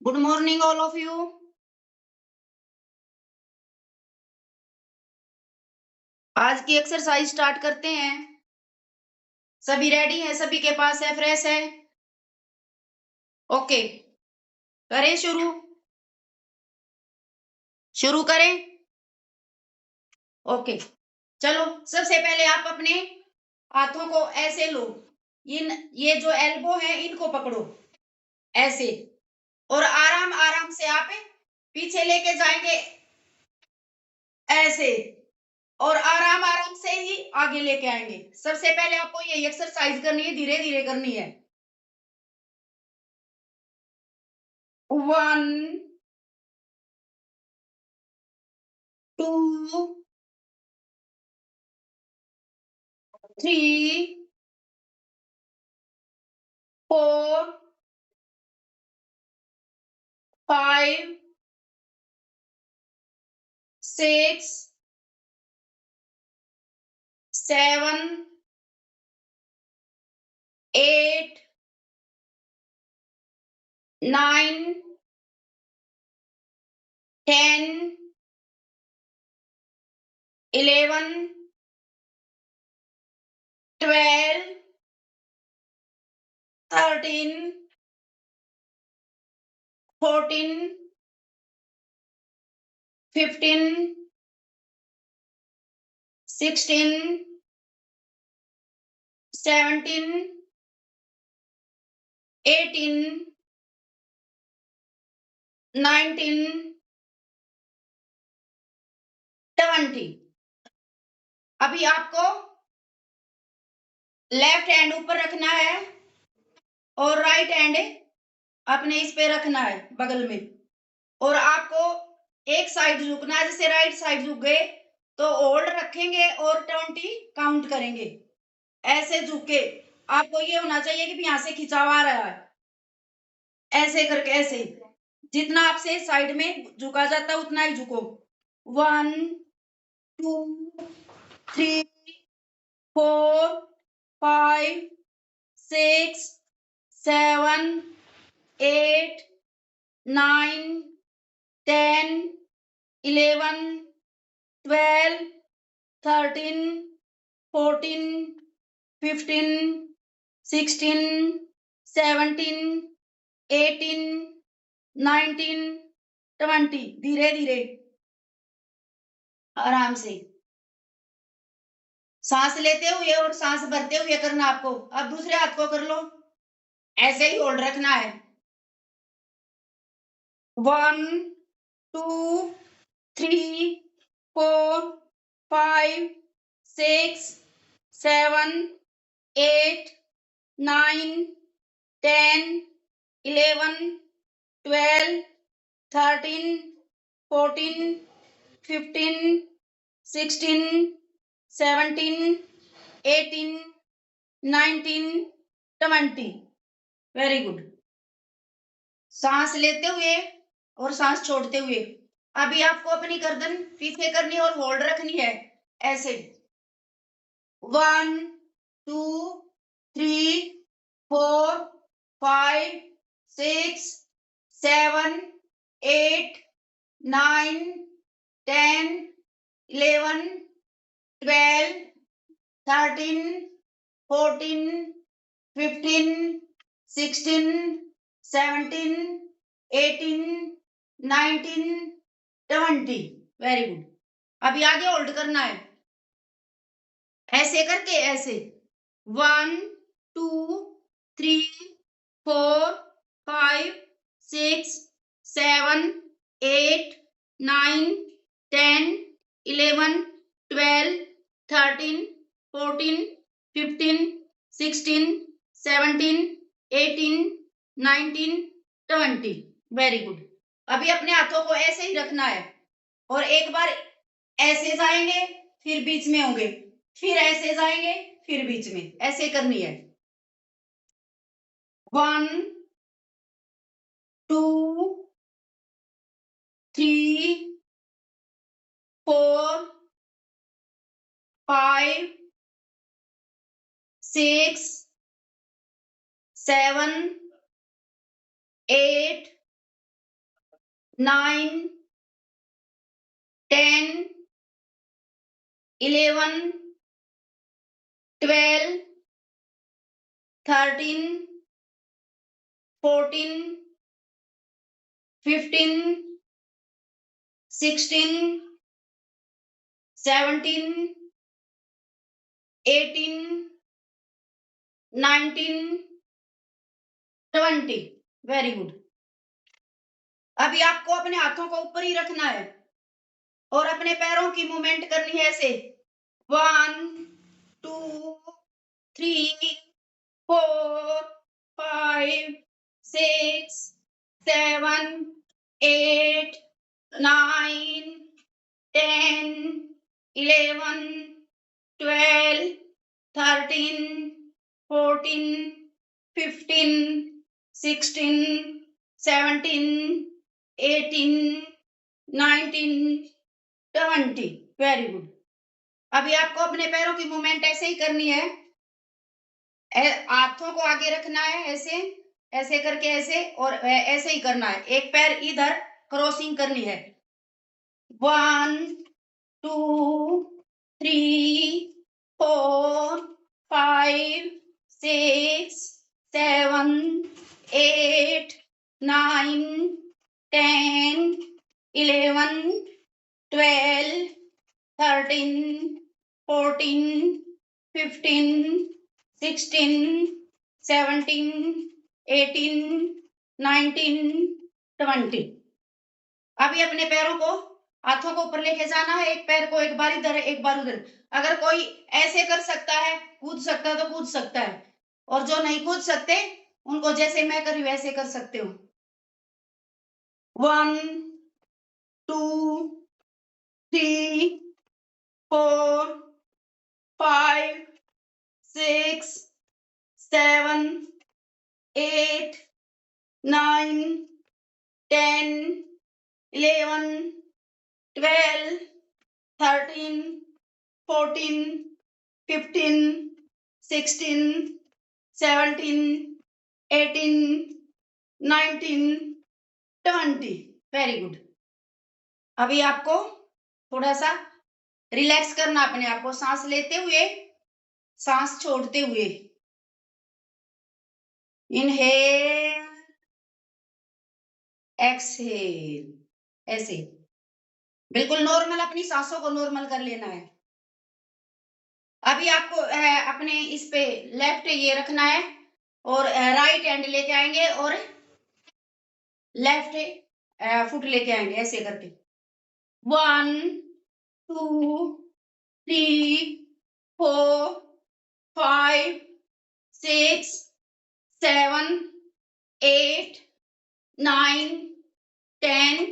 Good morning all of you. आज की exercise start करते हैं। सभी रेडी हैं? सभी के पास है, फ्रेश है? ओके, करें शुरू। शुरू करें। ओके, चलो सबसे पहले आप अपने हाथों को ऐसे लो। ये जो एल्बो है इनको पकड़ो ऐसे, और आराम आराम से आप पीछे लेके जाएंगे ऐसे, और आराम आराम से ही आगे लेके आएंगे। सबसे पहले आपको ये एक्सरसाइज करनी है, धीरे धीरे करनी है। 1 2 3 4 5 6 7 8 9 10 11 12 13 14 15 16 17 18 19 20। अभी आपको लेफ्ट हैंड ऊपर रखना है और राइट हैंड अपने इस पे रखना है बगल में, और आपको एक साइड झुकना है। जैसे राइट साइड झुक गए तो होल्ड रखेंगे और 20 काउंट करेंगे। ऐसे झुक के आपको ये होना चाहिए कि यहाँ से खिंचाव आ रहा है, ऐसे करके ऐसे। जितना आपसे साइड में झुका जाता है उतना ही झुको। 1 2 3 4 5 6 7 8 9 10 11 12 13 14 15 16 17 18 19 20। धीरे धीरे आराम से सांस लेते हुए और सांस भरते हुए करना आपको। अब दूसरे हाथ को कर लो, ऐसे ही होल्ड रखना है। 1 2 3 4 5 6 7 8 9 10 11 12 13 14 15 16 17 18 19 20। Very good. सांस लेते हुए और सांस छोड़ते हुए। अभी आपको अपनी गर्दन पीछे करनी है और होल्ड रखनी है ऐसे। 1 2 3 4 5 6 7 8 9 10 11 12 13 14 15 16 17 18 19 20। Very good. अभी आगे होल्ड करना है ऐसे करके, ऐसे। 1 2 3 4 5 6 7 8 9 10 11 12 13 14 15 16 17 18 19 20। Very good. अभी अपने हाथों को ऐसे ही रखना है, और एक बार ऐसे जाएंगे फिर बीच में होंगे, फिर ऐसे जाएंगे फिर बीच में, ऐसे करनी है। 1 2 3 4 5 6 7 8 9 10 11 12 13 14 15 16 17 18 19 20। Very good. अभी आपको अपने हाथों को ऊपर ही रखना है और अपने पैरों की मूवमेंट करनी है ऐसे 1 2 3 4 5 6 7 8 9 10 11 12 13 14 15 16 17 18 19 20। Very good. अभी आपको अपने पैरों की मूवमेंट ऐसे ही करनी है, हाथों को आगे रखना है ऐसे ऐसे करके ऐसे, और ऐसे ही करना है, एक पैर इधर क्रॉसिंग करनी है 1 2 3 4 5 6 7 8 9 10 11 12 13 14 15 16 17 18 19 20। अभी अपने पैरों को, हाथों को ऊपर लेके जाना है, एक पैर को एक बार इधर एक बार उधर। अगर कोई ऐसे कर सकता है, कूद सकता है तो कूद सकता है, और जो नहीं कूद सकते उनको जैसे मैं कर रही हूं वैसे कर सकते हो। 1 2 3 4 5 6 7 8 9 10 11 12 13 14 15 16 17 18 19 20। Very good. अभी आपको थोड़ा सा रिलैक्स करना अपने आप को, सांस लेते हुए सांस छोड़ते हुए। इनहेल एक्सहेल, ऐसे बिल्कुल नॉर्मल अपनी सांसों को नॉर्मल कर लेना है। अभी आपको अपने इस पे लेफ्ट ये रखना है और राइट हैंड लेके आएंगे और लेफ्ट फुट लेके आएंगे ऐसे करके 1 2 3 4 5 6 7 8 9 10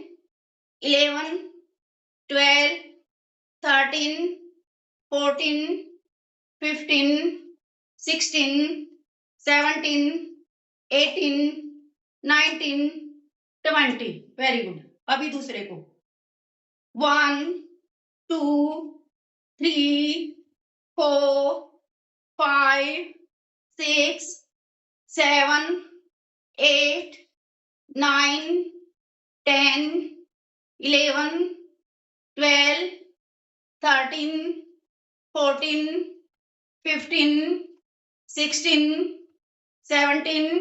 11 12 13 14 15 16 17 18 19 20। Very good. अभी दूसरे को 1 2 3 4 5 6 7 8 9 10 11 12 13 14 15 16 17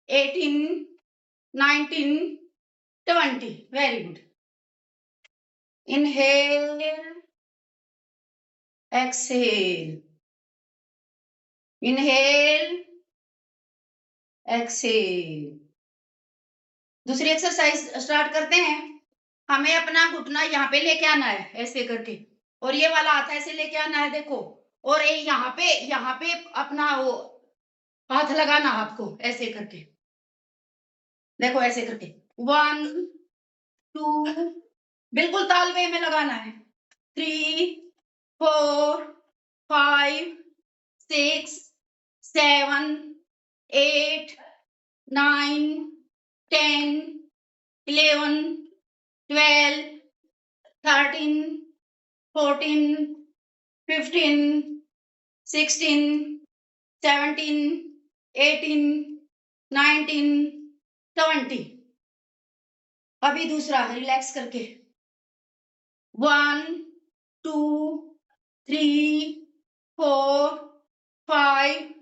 18 19 20। Very good. Inhale exhale, inhale exhale. दूसरी एक्सरसाइज स्टार्ट करते हैं। हमें अपना घुटना यहाँ पे लेके आना है ऐसे करके, और ये वाला हाथ ऐसे लेके आना है, देखो, और यहाँ पे अपना वो हाथ लगाना, हाथ को ऐसे करके, देखो ऐसे करके 1 2, बिल्कुल तालमेल में लगाना है, 3 4 5 6 7 8 9 10 11 12 13 14 15, 16, 17, 18, 19, 20। अभी दूसरा रिलैक्स करके 1, 2, 3, 4, 5,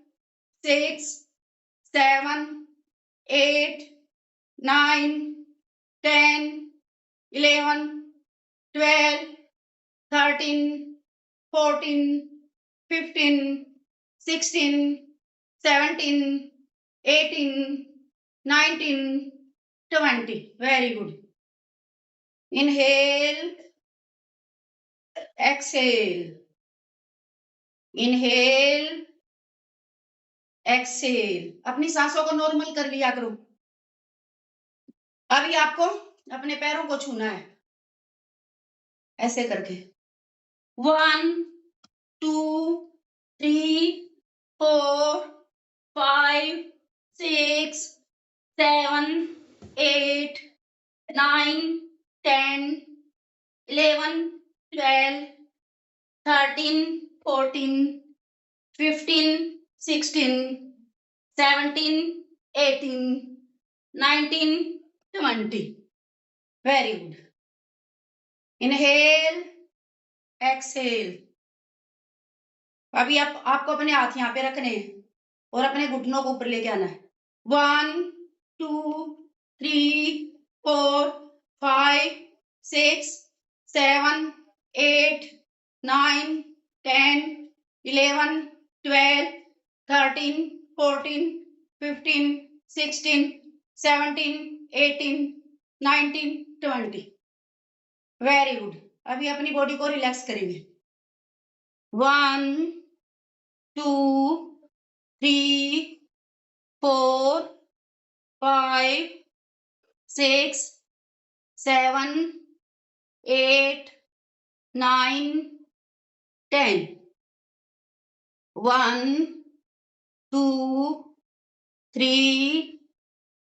6, 7, 8, 9, 10, 11, 12, 13, 14, 15, 16, 17, 18, 19, 20. Very good. Inhale, exhale. Inhale, exhale. अपनी सांसों को नॉर्मल कर लिया करो। अभी आपको अपने पैरों को छूना है ऐसे करके 1, 2, 3, 4, 5, 6, 7, 8, 9, 10, 11, 12, 13, 14, 15, 16, 17, 18, 19, 20. Very good. Inhale, exhale. अभी आपको अपने हाथ यहाँ पे रखने हैं और अपने घुटनों को ऊपर लेके आना है 1, 2, 3, 4, 5, 6, 7, 8, 9, 10, 11, 12, 13, 14, 15, 16, 17, 18, 19, 20. Very good. अभी अपनी बॉडी को रिलैक्स करेंगे 1, 2, 3, 4, 5, 6, 7, 8, 9, 10. 1, 2, 3,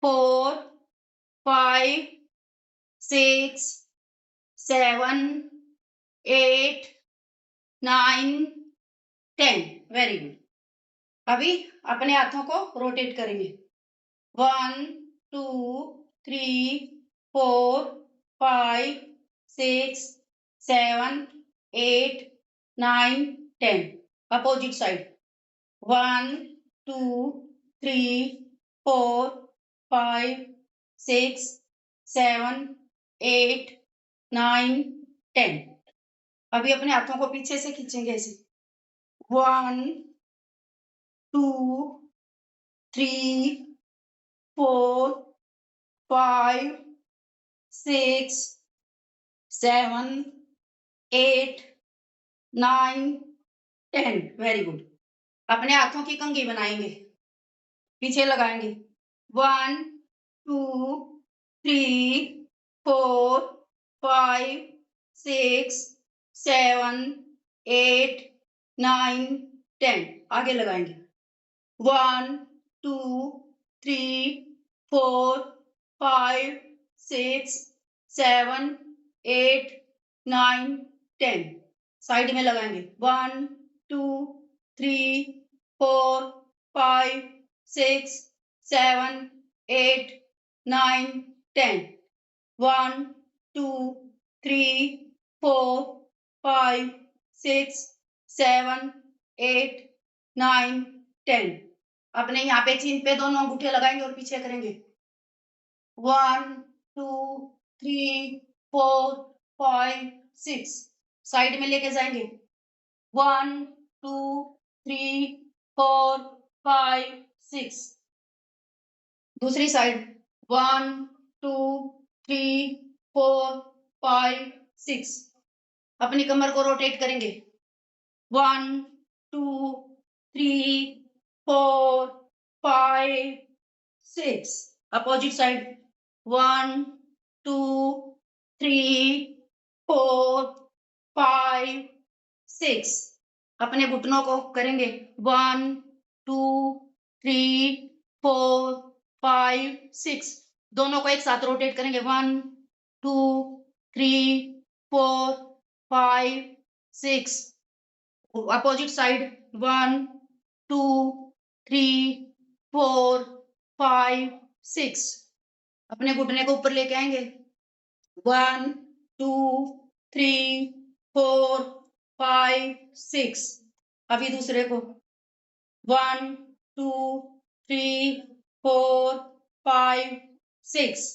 4, 5, 6, 7, 8, 9, 10. Very good. अभी अपने हाथों को रोटेट करेंगे 1, 2, 3, 4, 5, 6, 7, 8, 9, 10. Opposite side 1, 2, 3, 4, 5, 6, 7, 8, 9, 10. अभी अपने हाथों को पीछे से खींचेंगे ऐसे 1, 2, 3, 4, 5, 6, 7, 8, 9, 10. Very good. अपने हाथों की कंघी बनाएंगे पीछे लगाएंगे 1, 2, 3, 4, 5, 6, 7, 8, 9, 10. आगे लगाएंगे 1, 2, 3, 4, 5, 6, 7, 8, 9, 10. साइड में लगाएंगे 1, 2, 3, 4, 5, 6, 7, 8, 9, 10. 1, 2, 3, 4, 5, 6, 7, 8, 9, 10. अपने यहाँ पे चिन पे दोनों अंगूठे लगाएंगे और पीछे करेंगे 1, 2, 3, 4, 5, 6. साइड में लेके जाएंगे 1, 2, 3, 4, 5, 6. दूसरी साइड 1, 2, 3, 4, 5, 6. अपनी कमर को रोटेट करेंगे 1, 2, 3, 4, 5, 6. Opposite side 1, 2, 3, 4, 5, 6. अपने घुटनों को करेंगे 1, 2, 3, 4, 5, 6. दोनों को एक साथ रोटेट करेंगे 1, 2, 3, 4, 5, 6. अपोजिट साइड 1 2 3 4 5 6 अपने घुटने को ऊपर लेके आएंगे 1 2 3 4 5 6 अभी दूसरे को 1 2 3 4 5 6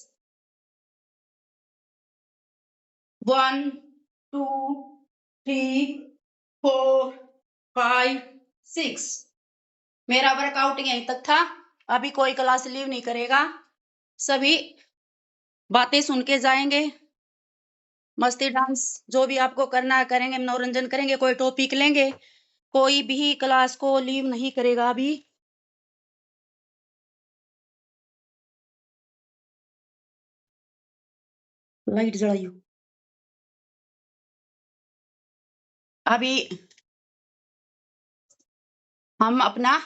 1 2 3 4 5 6 मेरा वर्कआउट यहीं तक था। अभी कोई क्लास लीव नहीं करेगा, सभी बातें सुन के जाएंगे। मस्ती डांस जो भी आपको करना है करेंगे, मनोरंजन करेंगे, कोई टॉपिक लेंगे, कोई भी क्लास को लीव नहीं करेगा। अभी लाइट जलाइयो। अभी हम अपना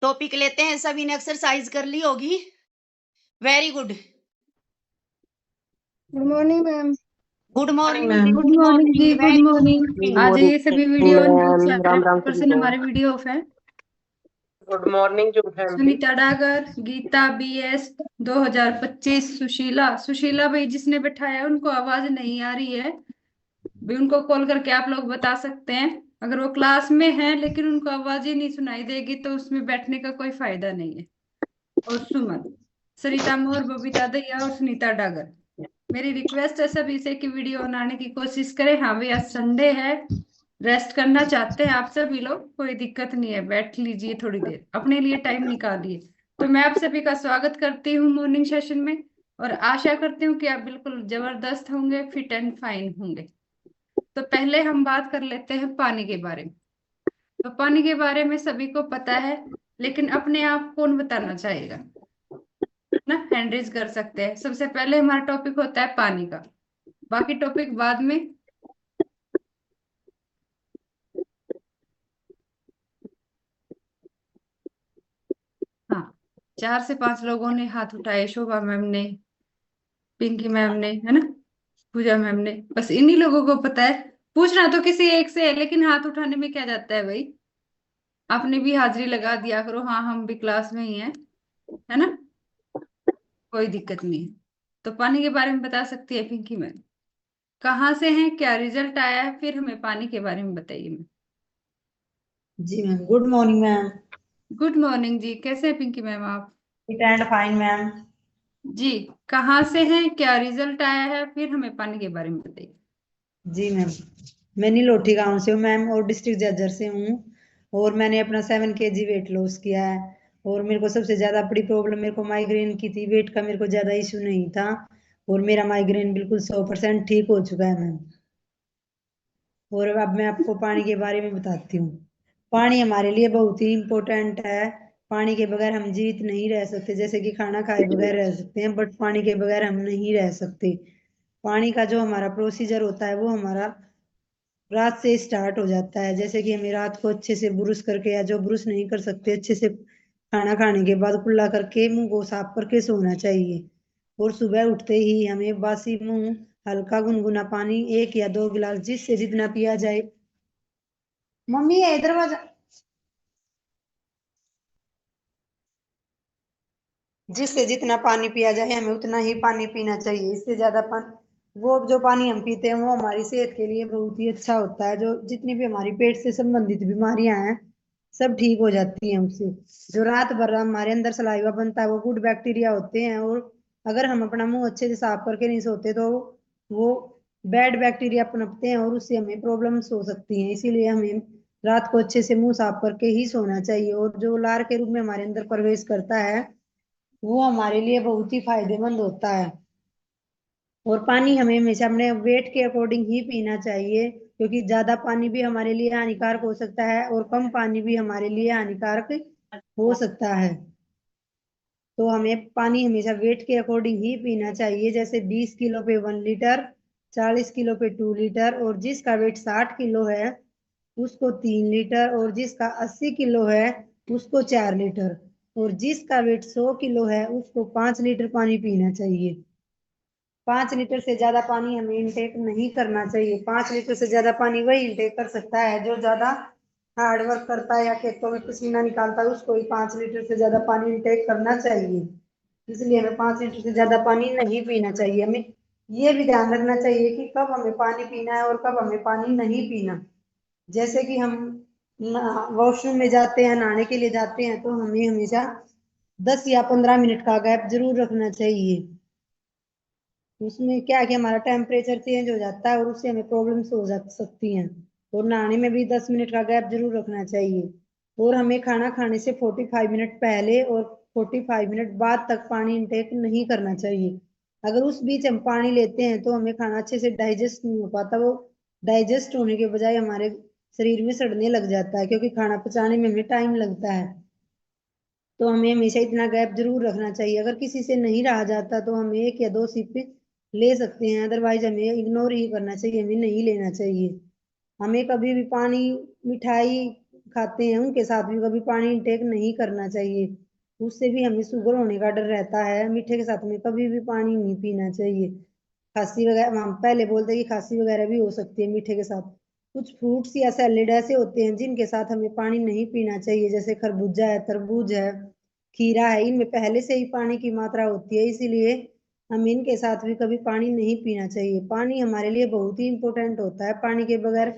टॉपिक लेते हैं। सभी ने एक्सरसाइज कर ली होगी। Very good. Good morning ma'am. Good morning ma'am. जी, गुड मॉर्निंग जी, गुड मॉर्निंग। आ जाइए सभी वीडियो राम राम पर्सन हमारे वीडियो ऑफ है। गुड मॉर्निंग जो फैमिली। सुनीता डागर, गीता बीएस 2025, सुशीला भाई जिसने बैठाया उनको आवाज नहीं आ रही है, भी उनको कॉल करके आप लोग बता सकते हैं। अगर वो क्लास में है लेकिन उनको आवाज ही नहीं सुनाई देगी तो उसमें बैठने का कोई फायदा नहीं है। और सुमन, सरिता मोर, बबीता दहिया और सुनीता डागर, मेरी रिक्वेस्ट है सभी से कि वीडियो बनाने की कोशिश करें। हाँ भैया, संडे है, रेस्ट करना चाहते हैं आप सभी लोग, कोई दिक्कत नहीं है, बैठ लीजिए थोड़ी देर, अपने लिए टाइम निकालिए। तो मैं आप सभी का स्वागत करती हूँ मॉर्निंग सेशन में, और आशा करती हूँ कि आप बिल्कुल जबरदस्त होंगे, फिट एंड फाइन होंगे। तो पहले हम बात कर लेते हैं पानी के बारे में। तो पानी के बारे में सभी को पता है, लेकिन अपने आप कौन बताना चाहेगा ना? हैंड रेज कर सकते हैं। सबसे पहले हमारा टॉपिक होता है पानी का, बाकी टॉपिक बाद में। हाँ, 4 से 5 लोगों ने हाथ उठाए, शोभा मैम ने, पिंकी मैम ने, है ना, पूजा मैम ने, बस इन्हीं लोगों को पता है। पूछना तो किसी एक से है, लेकिन हाथ उठाने में क्या जाता है भाई, आपने भी हाजिरी लगा दिया करो। हाँ, हम भी क्लास में ही हैं, है ना, कोई दिक्कत नहीं है। तो पानी के बारे में बता सकती है पिंकी मैम। कहाँ से हैं, क्या रिजल्ट आया है, फिर हमें पानी के बारे में बताइए मैम। जी ma'am, good morning ma'am. Good morning जी, कैसे हैं पिंकी मैम आप? Fit and fine ma'am. जी, कहाँ से हैं, क्या रिजल्ट आया है, फिर हमें पानी के बारे में बताइए। जी मैम, मैं नीलोठी गांव से हूँ मैम, और डिस्ट्रिक्ट जर्जर से हूँ, और मैंने अपना 7 kg वेट लॉस किया है। और मेरे को सबसे ज़्यादा बड़ी प्रॉब्लम मेरे को माइग्रेन की थी, वेट का मेरे को ज़्यादा इशू नहीं था, और मेरा माइग्रेन बिल्कुल 100% ठीक हो चुका है मैम। और अब मैं आपको पानी के बारे में बताती हूँ। पानी हमारे लिए बहुत ही इम्पोर्टेंट है। पानी के बगैर हम जीवित नहीं रह सकते, जैसे कि खाना खाए बगैर रह सकते हैं, बट पानी के बगैर हम नहीं रह सकते। पानी का जो हमारा प्रोसीजर होता है वो हमारा रात से स्टार्ट हो जाता है। जैसे कि हमें रात को अच्छे से ब्रुश करके, या जो ब्रुश नहीं कर सकते, अच्छे से खाना खाने के बाद कुल्ला करके मुंह को साफ करके सोना चाहिए। और सुबह उठते ही हमें बासी मुंह हल्का गुनगुना पानी 1 या 2 गिलास, जिससे जितना पिया जाए। मम्मी है दरवाजा। जिससे जितना पानी पिया जाए हमें उतना ही पानी पीना चाहिए। इससे ज्यादा पानी, वो जो पानी हम पीते हैं वो हमारी सेहत के लिए बहुत ही अच्छा होता है। जो जितनी भी हमारी पेट से संबंधित बीमारियां हैं सब ठीक हो जाती हैं उससे। जो रात भर हमारे अंदर सलाइवा बनता है वो गुड बैक्टीरिया होते हैं, और अगर हम अपना मुंह अच्छे से साफ करके नहीं सोते तो वो बैड बैक्टीरिया पनपते हैं, और उससे हमें प्रॉब्लम्स हो सकती हैं। इसीलिए हमें रात को अच्छे से मुंह साफ करके ही सोना चाहिए। और जो लार के रूप में हमारे अंदर प्रवेश करता है वो हमारे लिए बहुत ही फायदेमंद होता है। और पानी हमें हमेशा अपने वेट के अकॉर्डिंग ही पीना चाहिए, क्योंकि ज्यादा पानी भी हमारे लिए हानिकारक हो सकता है, और कम पानी भी हमारे लिए हानिकारक हो सकता है। तो हमें पानी हमेशा वेट के अकॉर्डिंग ही पीना चाहिए। जैसे 20 किलो पे 1 लीटर, 40 किलो पे 2 लीटर, और जिसका वेट 60 किलो है उसको 3 लीटर, और जिसका 80 किलो है उसको 4 लीटर, और जिसका वेट 100 किलो है उसको 5 लीटर पानी पीना चाहिए। 5 लीटर से ज्यादा पानी हमें इंटेक नहीं करना चाहिए। 5 लीटर से ज्यादा पानी वही इंटेक कर सकता है जो ज्यादा हार्ड वर्क करता है या खेतों में पसीना निकालता है, उसको ही 5 लीटर से ज्यादा पानी इंटेक करना चाहिए। इसलिए हमें 5 लीटर से ज्यादा पानी नहीं पीना चाहिए। हमें ये भी ध्यान रखना चाहिए कि कब हमें पानी पीना है और कब हमें पानी नहीं पीना। जैसे कि हम वॉशरूम में जाते हैं, नहाने के लिए जाते हैं, तो हमें हमेशा 10 या 15 मिनट का गैप जरूर रखना चाहिए। उसमें क्या है कि हमारा टेम्परेचर चेंज हो जाता है और उससे हमें प्रॉब्लम्स हो जा सकती हैं। और नहाने में भी 10 मिनट का गैप जरूर रखना चाहिए। और हमें खाना खाने से 45 मिनट पहले और 45 मिनट बाद तक पानी इंटेक नहीं करना चाहिए। अगर उस बीच हम पानी लेते हैं तो हमें खाना अच्छे से डाइजेस्ट नहीं हो पाता। वो डाइजेस्ट होने के बजाय हमारे शरीर में सड़ने लग जाता है, क्योंकि खाना पचाने में हमें टाइम लगता है। तो हमें हमेशा इतना गैप जरूर रखना चाहिए। अगर किसी से नहीं रहा जाता तो हम 1 या 2 सिप ले सकते हैं, अदरवाइज हमें इग्नोर ही करना चाहिए, हमें नहीं लेना चाहिए। हमें कभी भी पानी, मिठाई खाते हैं उनके साथ भी कभी पानी इंटेक नहीं करना चाहिए। उससे भी हमें शुगर होने का डर रहता है। मीठे के साथ में कभी भी पानी नहीं पीना चाहिए। खांसी वगैरह, हम पहले बोलते हैं कि खांसी वगैरह भी हो सकती है मीठे के साथ। कुछ फ्रूट्स या सैलेड ऐसे होते हैं जिनके साथ हमें पानी नहीं पीना चाहिए, जैसे खरबूजा है, तरबूज है, खीरा है। इनमें पहले से ही पानी की मात्रा होती है, इसीलिए हम इनके साथ भी कभी पानी नहीं पीना चाहिए। पानी हमारे लिए बहुत ही इंपॉर्टेंट होता है। पानी के बगैर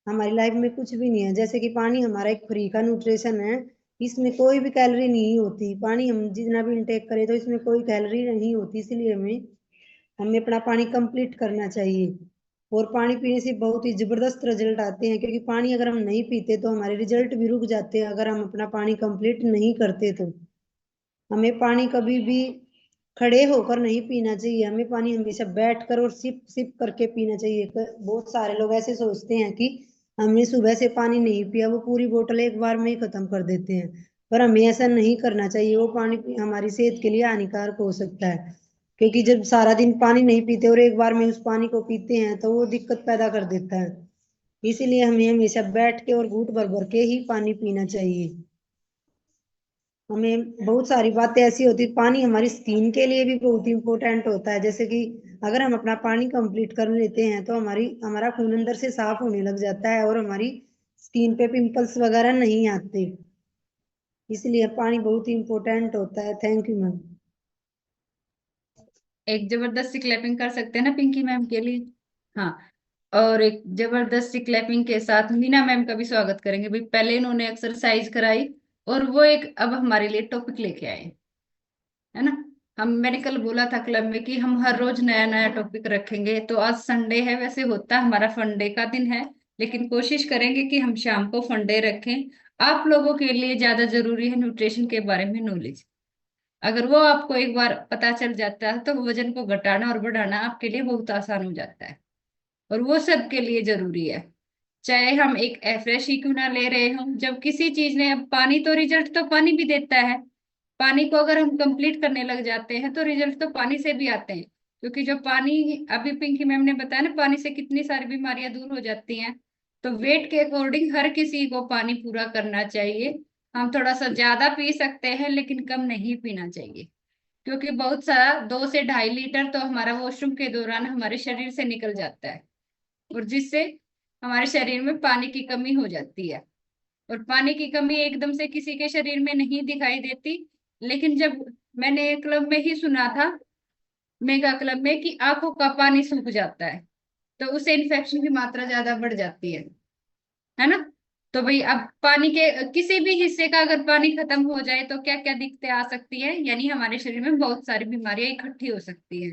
हमारी लाइफ में कुछ भी नहीं है। जैसे कि पानी हमारा एक फ्री का न्यूट्रिशन है, इसमें कोई भी कैलोरी नहीं होती। पानी हम जितना भी इंटेक करें तो इसमें कोई कैलोरी नहीं होती, इसलिए हमें हमें अपना पानी कंप्लीट करना चाहिए। और पानी पीने से बहुत ही जबरदस्त रिजल्ट आते हैं, क्योंकि पानी अगर हम नहीं पीते तो हमारे रिजल्ट भी रुक जाते हैं अगर हम अपना पानी कंप्लीट नहीं करते तो। हमें पानी कभी भी खड़े होकर नहीं पीना चाहिए। हमें पानी हमेशा बैठ कर और सिप सिप करके पीना चाहिए। बहुत सारे लोग ऐसे सोचते हैं कि हमने सुबह से पानी नहीं पिया, वो पूरी बोतल एक बार में ही खत्म कर देते हैं। पर हमें ऐसा नहीं करना चाहिए। वो पानी हमारी सेहत के लिए हानिकारक हो सकता है, क्योंकि जब सारा दिन पानी नहीं पीते और एक बार में उस पानी को पीते हैं तो वो दिक्कत पैदा कर देता है। इसीलिए हमें हमेशा बैठ के और घूंट भर भर के ही पानी पीना चाहिए। हमें बहुत सारी बातें ऐसी होती, पानी हमारी स्किन के लिए भी बहुत इंपॉर्टेंट होता है। जैसे कि अगर हम अपना पानी कंप्लीट कर लेते हैं तो हमारा खून अंदर से साफ होने लग जाता है और हमारी स्किन पे पिंपल्स वगैरह नहीं आते। इसलिए पानी बहुत ही इंपॉर्टेंट होता है। Thank you ma'am. एक जबरदस्ती क्लैपिंग कर सकते हैं ना पिंकी मैम के लिए। हाँ, और एक जबरदस्ती क्लैपिंग के साथ मीना मैम का भी स्वागत करेंगे भाई। पहले इन्होंने एक्सरसाइज कराई और वो एक अब हमारे लिए टॉपिक लेके आए, है ना। मैंने कल बोला था क्लब में कि हम हर रोज नया नया टॉपिक रखेंगे। तो आज संडे है, वैसे होता हमारा फंडे का दिन है, लेकिन कोशिश करेंगे कि हम शाम को फंडे रखें। आप लोगों के लिए ज्यादा जरूरी है न्यूट्रिशन के बारे में नॉलेज। अगर वो आपको एक बार पता चल जाता है तो वजन को घटाना और बढ़ाना आपके लिए बहुत आसान हो जाता है। और वो सबके लिए जरूरी है, चाहे हम एक फ्रेश ही क्यों ना ले रहे हो। जब किसी चीज ने, अब पानी तो रिजल्ट तो पानी भी देता है। पानी को अगर हम कंप्लीट करने लग जाते हैं तो रिजल्ट तो पानी से भी आते हैं। क्योंकि जो पानी, अभी पिंकी मैम ने बताया ना, पानी से कितनी सारी बीमारियां दूर हो जाती हैं। तो वेट के अकॉर्डिंग हर किसी को पानी पूरा करना चाहिए। हम थोड़ा सा ज्यादा पी सकते हैं लेकिन कम नहीं पीना चाहिए। क्योंकि बहुत सारा 2 से 2.5 लीटर तो हमारा वॉशरूम के दौरान हमारे शरीर से निकल जाता है, और जिससे हमारे शरीर में पानी की कमी हो जाती है। और पानी की कमी एकदम से किसी के शरीर में नहीं दिखाई देती, लेकिन जब मैंने क्लब में ही सुना था, मेगा क्लब में, कि आंखों का पानी सूख जाता है तो उससे इन्फेक्शन की मात्रा ज्यादा बढ़ जाती है ना। तो भाई अब पानी के किसी भी हिस्से का अगर पानी खत्म हो जाए तो क्या क्या दिक्कतें आ सकती है, यानी हमारे शरीर में बहुत सारी बीमारियां इकट्ठी हो सकती है।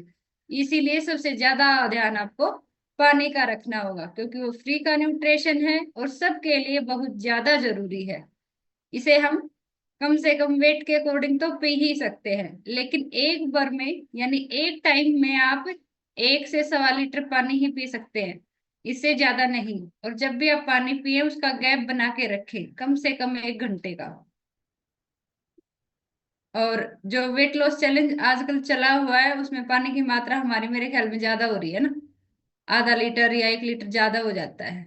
इसीलिए सबसे ज्यादा ध्यान आपको पानी का रखना होगा, क्योंकि वो फ्री का न्यूट्रिशन है और सबके लिए बहुत ज्यादा जरूरी है। इसे हम कम से कम वेट के अकॉर्डिंग तो पी ही सकते हैं, लेकिन एक बार में, यानी एक टाइम में आप 1 से 1.25 लीटर पानी ही पी सकते हैं, इससे ज्यादा नहीं। और जब भी आप पानी पिए उसका गैप बना के रखें, कम से कम 1 घंटे का। और जो वेट लॉस चैलेंज आजकल चला हुआ है उसमें पानी की मात्रा हमारी, मेरे ख्याल में ज्यादा हो रही है ना, ½ लीटर या 1 लीटर ज्यादा हो जाता है।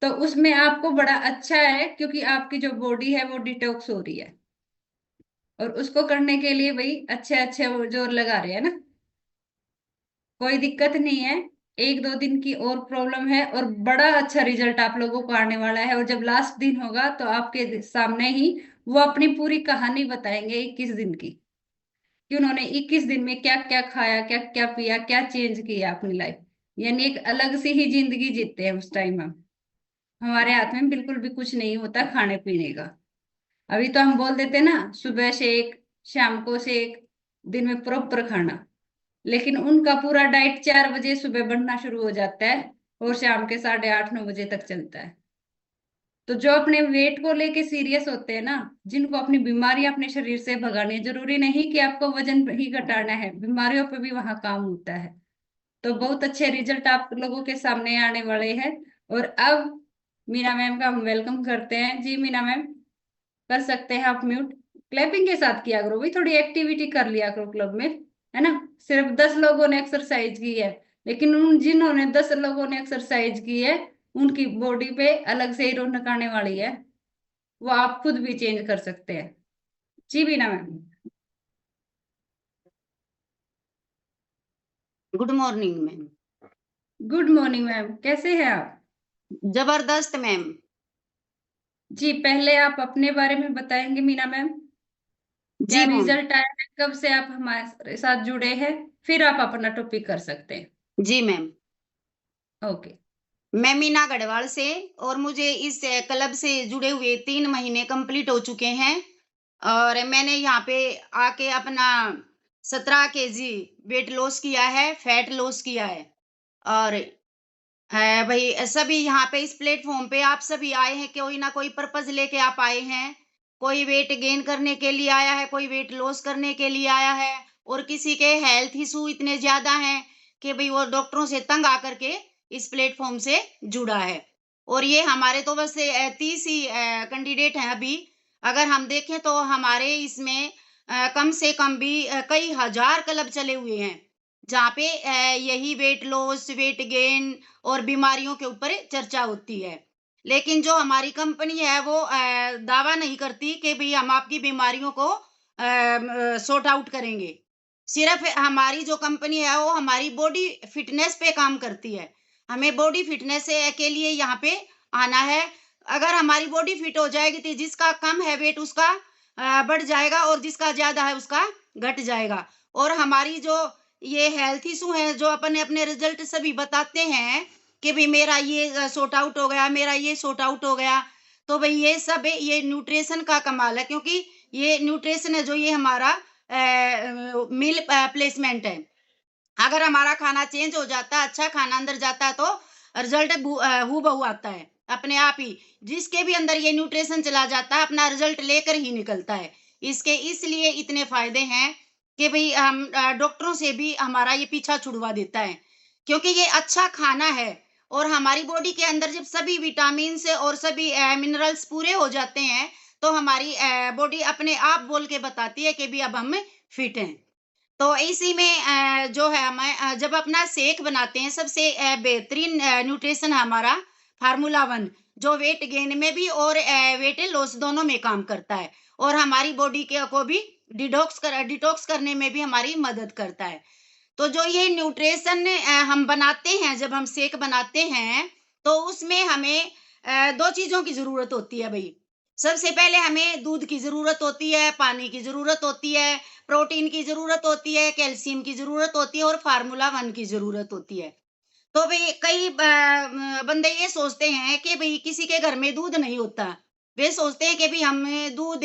तो उसमें आपको बड़ा अच्छा है, क्योंकि आपकी जो बॉडी है वो डिटॉक्स हो रही है। और उसको करने के लिए भाई अच्छे अच्छे वो जोर लगा रहे हैं ना। कोई दिक्कत नहीं है। 1-2 दिन की और प्रॉब्लम है और बड़ा अच्छा रिजल्ट आप लोगों को आने वाला है। और जब लास्ट दिन होगा तो आपके सामने ही वो अपनी पूरी कहानी बताएंगे 21 दिन की, कि उन्होंने 21 दिन में क्या क्या खाया, क्या क्या पिया, क्या चेंज किया अपनी लाइफ। यानी एक अलग सी ही जिंदगी जीते हैं उस टाइम हम। हमारे हाथ में बिल्कुल भी कुछ नहीं होता खाने पीने का। अभी तो हम बोल देते ना, सुबह शेक, शाम को शेक, दिन में प्रॉपर खाना। लेकिन उनका पूरा डाइट 4 बजे सुबह बनना शुरू हो जाता है और शाम के 8:30-9 बजे तक चलता है। तो जो अपने वेट को लेके सीरियस होते हैं ना, जिनको अपनी बीमारियां अपने शरीर से भगानी है, जरूरी नहीं कि आपको वजन ही घटाना है, बीमारियों पे भी वहां काम होता है। तो बहुत अच्छे रिजल्ट आप लोगों के सामने आने वाले हैं। और अब मीना मैम का हम वेलकम करते हैं। जी मीना मैम, कर सकते हैं आप म्यूट। क्लैपिंग के साथ किया करो भाई, थोड़ी एक्टिविटी कर लिया करो क्लब में, है ना। सिर्फ 10 लोगों ने एक्सरसाइज की है, लेकिन उन जिन्होंने 10 लोगों ने एक्सरसाइज की है उनकी बॉडी पे अलग से ही रौनक आने वाली है। वो आप खुद भी चेंज कर सकते हैं। जी Beena ma'am. Good morning ma'am. Good morning ma'am, कैसे हैं आप? जबरदस्त मैम। जी, पहले आप अपने बारे में बताएंगे मीना मैम, क्या जी मैम। रिजल्ट आया है, कब से आप हमारे साथ जुड़े हैं, फिर आप अपना टॉपिक कर सकते हैं। जी मैम। ओके। मैं मीना गढ़वाल से, और मुझे इस क्लब से जुड़े हुए 3 महीने कंप्लीट हो चुके हैं। और मैंने यहाँ पे आके अपना 17 kg वेट लॉस किया है, फैट लॉस किया है। और भाई सभी यहाँ पे इस प्लेटफॉर्म पे आप सभी आए हैं, कोई ना कोई पर्पज लेके आप आए हैं। कोई वेट गेन करने के लिए आया है, कोई वेट लॉस करने के लिए आया है, और किसी के हेल्थ इशू इतने ज्यादा हैं कि भाई वो डॉक्टरों से तंग आकर के इस प्लेटफॉर्म से जुड़ा है। और ये हमारे तो बस 30 ही कैंडिडेट हैं अभी। अगर हम देखें तो हमारे इसमें कम से कम भी कई हजार क्लब चले हुए हैं, जहाँ पे यही वेट लॉस, वेट गेन और बीमारियों के ऊपर चर्चा होती है। लेकिन जो हमारी कंपनी है वो दावा नहीं करती कि भाई हम आपकी बीमारियों को सॉर्ट आउट करेंगे। सिर्फ हमारी जो कंपनी है वो हमारी बॉडी फिटनेस पे काम करती है। हमें बॉडी फिटनेस के लिए यहाँ पे आना है। अगर हमारी बॉडी फिट हो जाएगी तो जिसका कम है वेट उसका बढ़ जाएगा, और जिसका ज्यादा है उसका घट जाएगा। और हमारी जो ये हेल्थ इशू है, जो अपने अपने रिजल्ट सभी बताते हैं कि भाई मेरा ये सॉर्ट आउट हो गया, मेरा ये सॉर्ट आउट हो गया, तो भाई ये सब ये न्यूट्रिशन का कमाल है। क्योंकि ये न्यूट्रिशन है जो ये हमारा मील प्लेसमेंट है। अगर हमारा खाना चेंज हो जाता है, अच्छा खाना अंदर जाता है, तो रिजल्ट हूबहू आता है अपने आप ही। जिसके भी अंदर ये न्यूट्रिशन चला जाता है अपना रिजल्ट लेकर ही निकलता है। इसके इसलिए इतने फायदे हैं कि भाई हम डॉक्टरों से भी हमारा ये पीछा छुड़वा देता है, क्योंकि ये अच्छा खाना है। और हमारी बॉडी के अंदर जब सभी विटामिन और सभी मिनरल्स पूरे हो जाते हैं, तो हमारी बॉडी अपने आप बोल के बताती है कि भी अब हम फिट हैं। तो इसी में जो है मैं जब अपना शेक बनाते हैं, सबसे बेहतरीन न्यूट्रिशन है हमारा फार्मूला 1, जो वेट गेन में भी और वेट लॉस दोनों में काम करता है, और हमारी बॉडी के को भी डिटॉक्स करने में भी हमारी मदद करता है। तो जो ये न्यूट्रिशन हम बनाते हैं, जब हम शेक बनाते हैं, तो उसमें हमें 2 चीज़ों की ज़रूरत होती है भई। सबसे पहले हमें दूध की ज़रूरत होती है, पानी की ज़रूरत होती है, प्रोटीन की ज़रूरत होती है, कैल्शियम की ज़रूरत होती है, और फार्मूला 1 की ज़रूरत होती है। तो भई कई बंदे ये सोचते हैं कि भई किसी के घर में दूध नहीं होता। वे सोचते हैं कि भई हमें दूध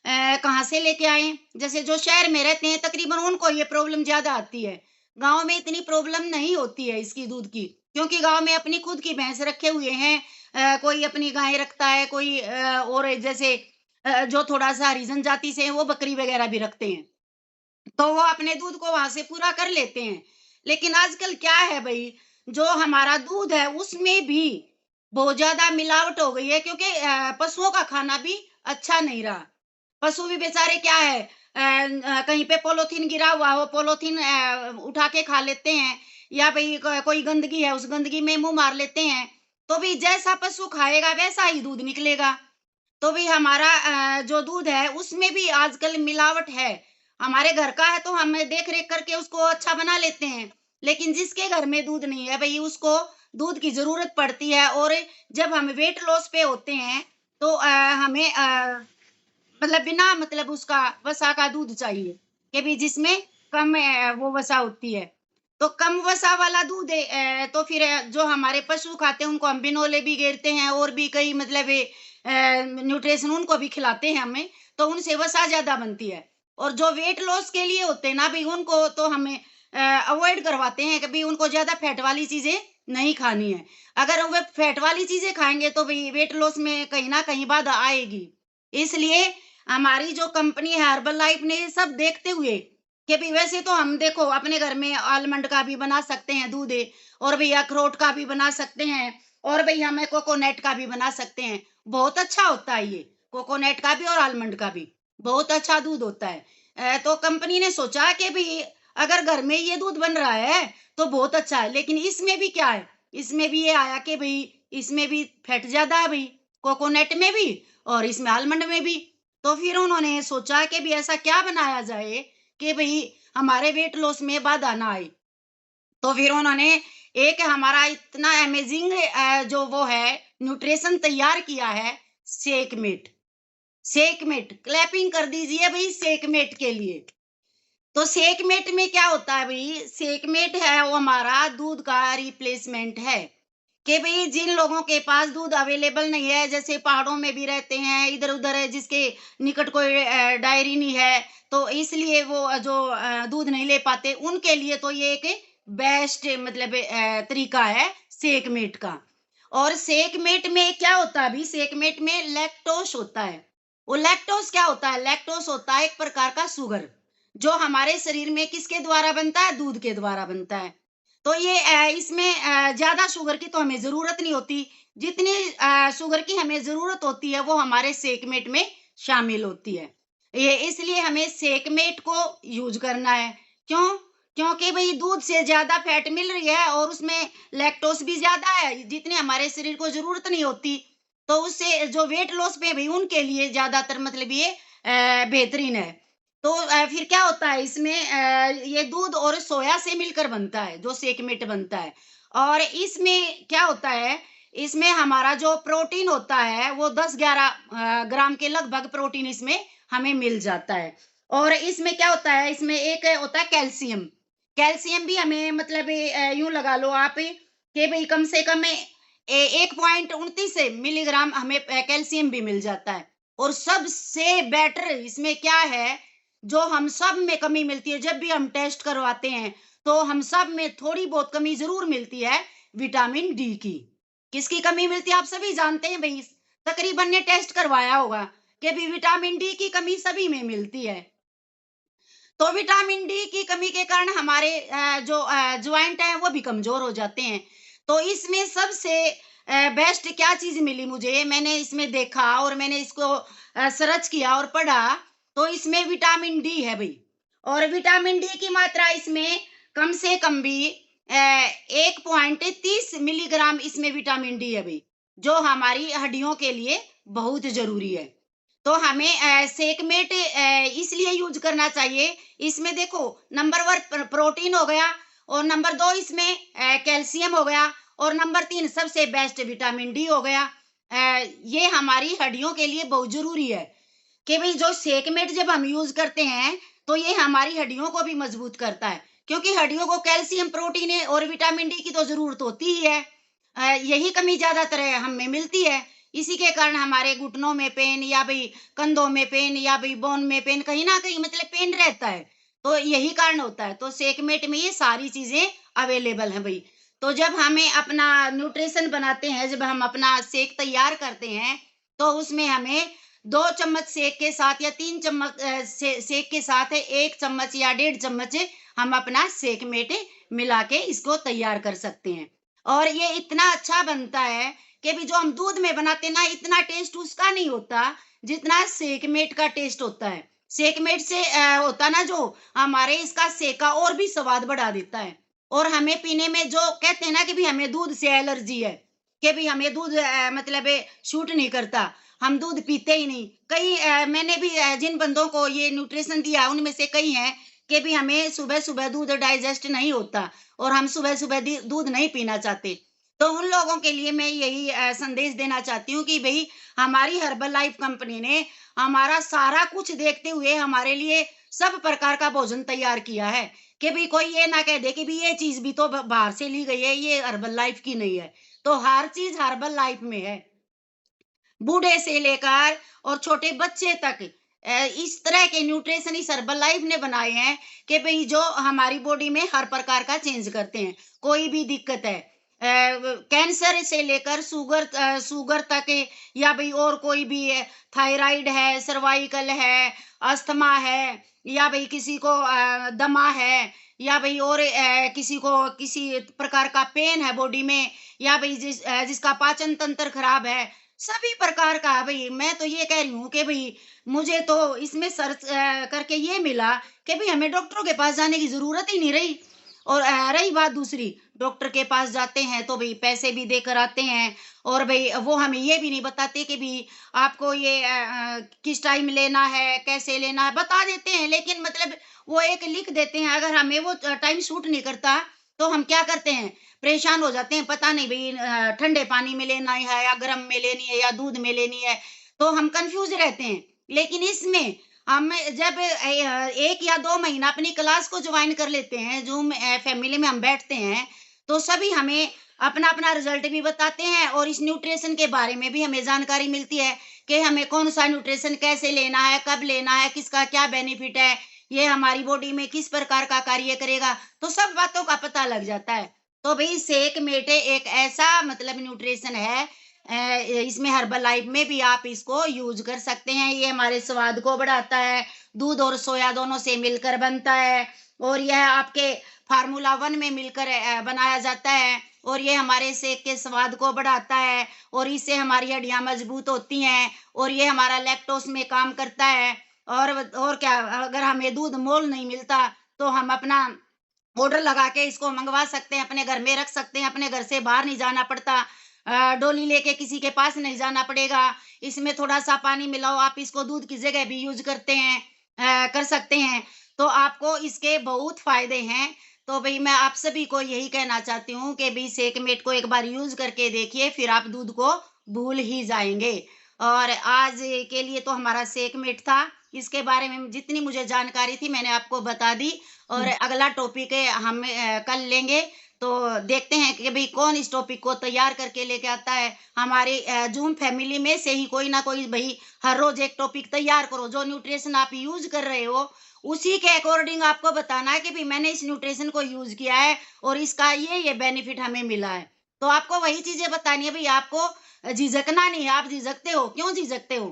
कहाँ से लेके आएँ? जैसे जो शहर में रहते हैं तकरीबन उनको ये प्रॉब्लम ज़्यादा आती है। गाँव में इतनी प्रॉब्लम नहीं होती है इसकी दूध की, क्योंकि गाँव में अपनी खुद की भैंस रखे हुए हैं। कोई अपनी गाय रखता है, कोई और जैसे जो थोड़ा-सा हरिजन जाति से हैं वो बकरी वगैरह भी रखते हैं। तो वो अपने दूध को वहां से पूरा कर लेते हैं। लेकिन आजकल क्या है भाई, जो हमारा दूध है उसमें भी बहुत ज्यादा मिलावट हो गई है, क्योंकि पशुओं का खाना भी अच्छा नहीं रहा। पशु भी बेचारे क्या है, कहीं पे पॉलीथीन गिरा हुआ हो, पॉलीथीन उठा के खा लेते हैं, या भाई कोई गंदगी है उस गंदगी में मुंह मार लेते हैं। तो भी जैसा पशु खाएगा वैसा ही दूध निकलेगा। तो भी हमारा जो दूध है उसमें भी आजकल मिलावट है। हमारे घर का है तो हम देख रेख करके उसको अच्छा बना लेते हैं, लेकिन जिसके घर में दूध नहीं है भाई उसको दूध की जरूरत पड़ती है। और जब हम वेट लॉस पे होते हैं तो हमें मतलब बिना मतलब उसका वसा का दूध चाहिए कि भी जिसमें कम वो वसा होती है। तो कम वसा वाला दूध तो फिर जो हमारे पशु खाते हैं उनको हम बिनोले भी घेरते हैं और भी कई मतलब न्यूट्रिशन उनको भी खिलाते हैं हमें, तो उनसे वसा ज्यादा बनती है। और जो वेट लॉस के लिए होते हैं ना भी उनको तो हमें अवॉइड करवाते हैं कि भाई उनको ज्यादा फैट वाली चीजें नहीं खानी है। अगर वो फैट वाली चीजें खाएंगे तो भाई वेट लॉस में कहीं ना कहीं बाधा आएगी। इसलिए हमारी जो कंपनी है हर्बल लाइफ ने ये सब देखते हुए कि भाई वैसे तो हम देखो अपने घर में आलमंड का भी बना सकते हैं दूध और भाई अखरोट का भी बना सकते हैं और भाई हमें कोकोनट का भी बना सकते हैं। बहुत अच्छा होता है ये कोकोनट का भी और आलमंड का भी बहुत अच्छा दूध होता है। तो कंपनी ने सोचा कि भाई अगर घर में ये दूध बन रहा है तो बहुत अच्छा है, लेकिन इसमें भी क्या है, इसमें भी ये आया कि भाई इसमें भी फैट ज्यादा है भाई, कोकोनट में भी और इसमें आलमंड में भी। तो फिर उन्होंने सोचा कि भी ऐसा क्या बनाया जाए कि भाई हमारे वेट लॉस में बाधा ना आए। तो फिर उन्होंने एक हमारा इतना अमेजिंग जो वो है न्यूट्रिशन तैयार किया है, शेकमेट। शेकमेट क्लैपिंग कर दीजिए भाई शेकमेट के लिए। तो शेकमेट में क्या होता है भाई, शेकमेट है वो हमारा दूध का रिप्लेसमेंट है कि भाई जिन लोगों के पास दूध अवेलेबल नहीं है, जैसे पहाड़ों में भी रहते हैं इधर उधर है, जिसके निकट कोई डायरी नहीं है तो इसलिए वो जो दूध नहीं ले पाते, उनके लिए तो ये एक बेस्ट मतलब तरीका है शेकमेट का। और शेकमेट में क्या होता है अभी, शेकमेट में लैक्टोस होता है। वो लैक्टोस क्या होता है, लैक्टोस होता है एक प्रकार का शुगर जो हमारे शरीर में किसके द्वारा बनता है, दूध के द्वारा बनता है। तो ये इसमें ज्यादा शुगर की तो हमें जरूरत नहीं होती, जितनी शुगर की हमें जरूरत होती है वो हमारे शेकमेट में शामिल होती है। ये इसलिए हमें शेकमेट को यूज करना है। क्यों? क्योंकि भाई दूध से ज्यादा फैट मिल रही है और उसमें लैक्टोस भी ज्यादा है जितनी हमारे शरीर को जरूरत नहीं होती। तो उससे जो वेट लॉस पे भाई उनके लिए ज्यादातर मतलब ये बेहतरीन है। तो फिर क्या होता है इसमें ये दूध और सोया से मिलकर बनता है जो शेकमेट बनता है। और इसमें क्या होता है, इसमें हमारा जो प्रोटीन होता है वो 10-11 ग्राम के लगभग प्रोटीन इसमें हमें मिल जाता है। और इसमें क्या होता है, इसमें एक होता है कैल्शियम। कैल्शियम भी हमें मतलब यूं लगा लो आप कि भाई कम से कम 1.29 मिलीग्राम हमें कैल्शियम भी मिल जाता है। और सबसे बेटर इसमें क्या है, जो हम सब में कमी मिलती है जब भी हम टेस्ट करवाते हैं तो हम सब में थोड़ी बहुत कमी जरूर मिलती है, विटामिन डी की। किसकी कमी मिलती है आप सभी जानते हैं भाई, तकरीबन ने टेस्ट करवाया होगा कि भी विटामिन डी की कमी सभी में मिलती है। तो विटामिन डी की कमी के कारण हमारे जो ज्वाइंट है वो भी कमजोर हो जाते हैं। तो इसमें सबसे बेस्ट क्या चीज मिली मुझे, मैंने इसमें देखा और मैंने इसको सर्च किया और पढ़ा, तो इसमें विटामिन डी है भाई। और विटामिन डी की मात्रा इसमें कम से कम भी 1.30 मिलीग्राम इसमें विटामिन डी है भाई, जो हमारी हड्डियों के लिए बहुत जरूरी है। तो हमें शेकमेट इसलिए यूज करना चाहिए, इसमें देखो नंबर 1 प्रोटीन हो गया और नंबर 2 इसमें कैल्शियम हो गया और नंबर 3 सबसे बेस्ट विटामिन डी हो गया। ये हमारी हड्डियों के लिए बहुत जरूरी है कि भाई जो शेकमेट जब हम यूज करते हैं तो ये हमारी हड्डियों को भी मजबूत करता है, क्योंकि हड्डियों को कैल्शियम प्रोटीन और विटामिन डी की तो जरूरत होती ही है। यही कमी ज्यादातर हमें मिलती है, इसी के कारण हमारे घुटनों में पेन या भाई कंधों में पेन या भाई बोन में पेन कहीं ना कहीं मतलब पेन रहता है, तो यही कारण होता है। तो शेकमेट में ये सारी चीजें अवेलेबल हैं भाई। तो जब हमें अपना न्यूट्रिशन बनाते हैं, जब हम अपना शेक तैयार करते हैं तो उसमें हमें 2 चम्मच शेक के साथ या 3 चम्मच शेक के साथ 1 चम्मच या 1.5 चम्मच हम अपना शेकमेट मिला के इसको तैयार कर सकते हैं। और ये इतना अच्छा बनता है कि भी जो हम दूध में बनाते ना इतना टेस्ट उसका नहीं होता जितना शेकमेट का टेस्ट होता है। शेकमेट से होता ना जो हमारे इसका सेका और भी स्वाद बढ़ा देता है। और हमें पीने में जो कहते हैं ना कि भी हमें दूध से एलर्जी है कि भी हमें दूध मतलब शूट नहीं करता, हम दूध पीते ही नहीं। कई मैंने भी जिन बंदों को ये न्यूट्रिशन दिया उनमें से कई हैं कि भी हमें सुबह सुबह दूध डाइजेस्ट नहीं होता और हम सुबह सुबह दूध नहीं पीना चाहते, तो उन लोगों के लिए मैं यही संदेश देना चाहती हूँ कि भाई हमारी हर्बल लाइफ कंपनी ने हमारा सारा कुछ देखते हुए हमारे लिए सब प्रकार का भोजन तैयार किया है कि भी कोई ये ना कह दे कि भी ये चीज भी तो बाहर से ली गई है, ये हर्बल लाइफ की नहीं है। तो हर चीज हर्बल लाइफ में है, बूढ़े से लेकर और छोटे बच्चे तक इस तरह के न्यूट्रिशन इस हर्बल लाइफ ने बनाए हैं कि भाई जो हमारी बॉडी में हर प्रकार का चेंज करते हैं। कोई भी दिक्कत है, कैंसर से लेकर शुगर तक, या भाई और कोई भी है, थायराइड है, सर्वाइकल है, अस्थमा है, या भाई किसी को दमा है, या भाई और किसी को किसी प्रकार का पेन है बॉडी में, या भाई जिसका पाचन तंत्र खराब है, सभी प्रकार का। भाई मैं तो ये कह रही हूँ कि भाई मुझे तो इसमें सर्च करके ये मिला कि भाई हमें डॉक्टरों के पास जाने की जरूरत ही नहीं रही। और रही बात दूसरी, डॉक्टर के पास जाते हैं तो भाई पैसे भी देकर आते हैं, और भाई वो हमें ये भी नहीं बताते कि भी आपको ये किस टाइम लेना है, कैसे लेना है, बता देते हैं लेकिन मतलब वो एक लिख देते हैं। अगर हमें वो टाइम सूट नहीं करता तो हम क्या करते हैं, परेशान हो जाते हैं, पता नहीं भाई ठंडे पानी में लेना है या गर्म में लेनी है या दूध में लेनी है, तो हम कंफ्यूज रहते हैं। लेकिन इसमें हम जब 1 या 2 महीना अपनी क्लास को ज्वाइन कर लेते हैं, जूम फैमिली में हम बैठते हैं, तो सभी हमें अपना अपना रिजल्ट भी बताते हैं और इस न्यूट्रिशन के बारे में भी हमें जानकारी मिलती है कि हमें कौन सा न्यूट्रिशन कैसे लेना है, कब लेना है, किसका क्या बेनिफिट है, ये हमारी बॉडी में किस प्रकार का कार्य करेगा, तो सब बातों का पता लग जाता है। तो भाई सेक मेटे एक ऐसा मतलब न्यूट्रिशन है, इसमें हर्बल लाइफ में भी आप इसको यूज कर सकते हैं। ये हमारे स्वाद को बढ़ाता है, दूध और सोया दोनों से मिलकर बनता है, और यह आपके फार्मूला 1 में मिलकर बनाया जाता है, और ये हमारे सेक के स्वाद को बढ़ाता है, और इससे हमारी हड्डियां मजबूत होती हैं, और ये हमारा लैक्टोज में काम करता है। और क्या, अगर हमें दूध मोल नहीं मिलता तो हम अपना ऑर्डर लगा के इसको मंगवा सकते हैं, अपने घर में रख सकते हैं, अपने घर से बाहर नहीं जाना पड़ता, डोली लेके किसी के पास नहीं जाना पड़ेगा। इसमें थोड़ा सा पानी मिलाओ, आप इसको दूध की जगह भी यूज कर सकते हैं, तो आपको इसके बहुत फायदे हैं। तो भाई मैं आप सभी को यही कहना चाहती हूँ कि भाई सेकमेट को एक बार यूज करके देखिए, फिर आप दूध को भूल ही जाएंगे। और आज के लिए तो हमारा सेकमेट था, इसके बारे में जितनी मुझे जानकारी थी मैंने आपको बता दी, और अगला टॉपिक हम कल लेंगे। तो देखते हैं कि भाई कौन इस टॉपिक को तैयार करके लेके आता है। हमारे जूम फैमिली में से ही कोई ना कोई भाई हर रोज एक टॉपिक तैयार करो, जो न्यूट्रिशन आप यूज कर रहे हो उसी के अकॉर्डिंग आपको बताना है कि भाई मैंने इस न्यूट्रिशन को यूज किया है और इसका ये बेनिफिट हमें मिला है। तो आपको वही चीजें बतानी है भाई, आपको झिझकना नहीं है। आप झिझकते हो, क्यों झिझकते हो?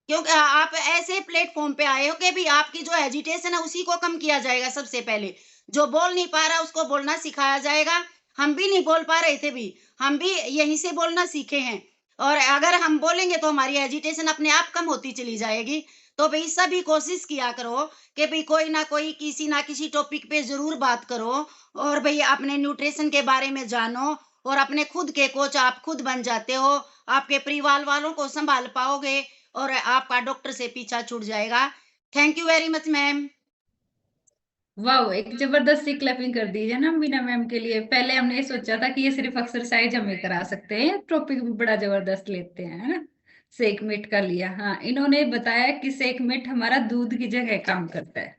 क्योंकि आप ऐसे प्लेटफॉर्म पे आए हो कि भी आपकी जो एजिटेशन है उसी को कम किया जाएगा। सबसे पहले जो बोल नहीं पा रहा उसको बोलना सिखाया जाएगा। हम भी नहीं बोल पा रहे थे भी, हम भी यहीं से बोलना सीखे हैं, और अगर हम बोलेंगे तो हमारी एजिटेशन अपने आप कम होती चली जाएगी। तो भाई सभी कोशिश किया करो कि भाई कोई ना कोई किसी ना किसी टॉपिक पे जरूर बात करो, और भाई अपने न्यूट्रिशन के बारे में जानो, और अपने खुद के कोच आप खुद बन जाते हो, आपके परिवार वालों को संभाल पाओगे, और आपका डॉक्टर से पीछा छूट जाएगा। Thank you very much ma'am. वाह, एक जबरदस्ती क्लैपिंग कर दीजिए ना मीना मैम के लिए। पहले हमने ये सोचा था कि ये सिर्फ एक्सरसाइज हमें करा सकते हैं, टॉपिक भी बड़ा जबरदस्त लेते हैं, है ना। सेकमेट का लिया, हाँ, इन्होंने बताया कि सेकमेट हमारा दूध की जगह काम करता है।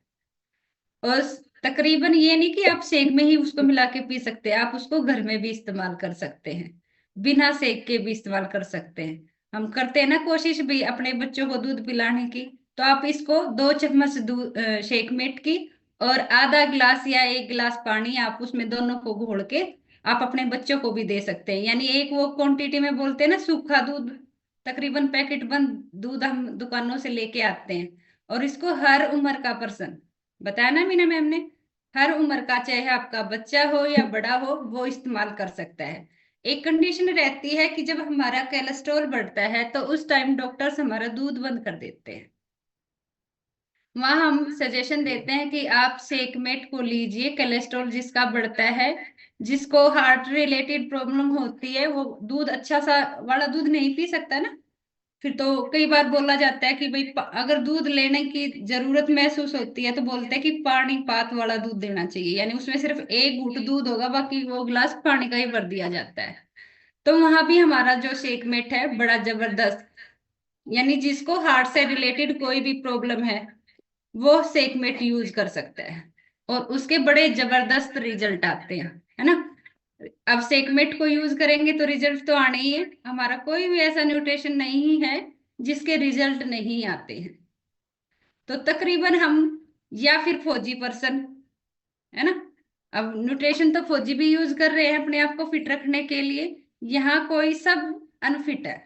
और तकरीबन ये नहीं कि आप सेक में ही उसको मिला के पी सकते हैं, आप उसको घर में भी इस्तेमाल कर सकते हैं, बिना सेक के भी इस्तेमाल कर सकते हैं। हम करते हैं ना कोशिश भी अपने बच्चों को दूध पिलाने की, तो आप इसको 2 चम्मच दूध शेकमेट की और आधा गिलास या 1 गिलास पानी, आप उसमें दोनों को घोल के आप अपने बच्चों को भी दे सकते हैं। यानी एक वो क्वांटिटी में बोलते हैं ना सूखा दूध, तकरीबन पैकेट बंद दूध हम दुकानों से लेके आते हैं, और इसको हर उम्र का पर्सन, बताया ना मीना मैम ने, हर उम्र का, चाहे आपका बच्चा हो या बड़ा हो, वो इस्तेमाल कर सकता है। एक कंडीशन रहती है कि जब हमारा कोलेस्ट्रॉल बढ़ता है तो उस टाइम डॉक्टर्स हमारा दूध बंद कर देते हैं। वहां हम सजेशन देते हैं कि आप सेकमेट को लीजिए। कोलेस्ट्रॉल जिसका बढ़ता है, जिसको हार्ट रिलेटेड प्रॉब्लम होती है, वो दूध अच्छा सा वाला दूध नहीं पी सकता ना, फिर तो कई बार बोला जाता है कि भाई अगर दूध लेने की जरूरत महसूस होती है तो बोलते हैं कि पानी पात वाला दूध देना चाहिए, यानी उसमें सिर्फ एक घूंट दूध होगा, बाकी वो गिलास पानी का ही भर दिया जाता है। तो वहां भी हमारा जो शेकमेट है बड़ा जबरदस्त, यानी जिसको हार्ट से रिलेटेड कोई भी प्रॉब्लम है वो सेकमेट यूज कर सकता है, और उसके बड़े जबरदस्त रिजल्ट आते हैं, है ना। अब सेकमेट को यूज करेंगे तो रिजल्ट तो आने ही है। हमारा कोई भी ऐसा न्यूट्रिशन नहीं है जिसके रिजल्ट नहीं आते हैं। तो तकरीबन हम, या फिर फौजी पर्सन, है ना, अब न्यूट्रिशन तो फौजी भी यूज कर रहे हैं अपने आप को फिट रखने के लिए। यहाँ कोई सब अनफिट है,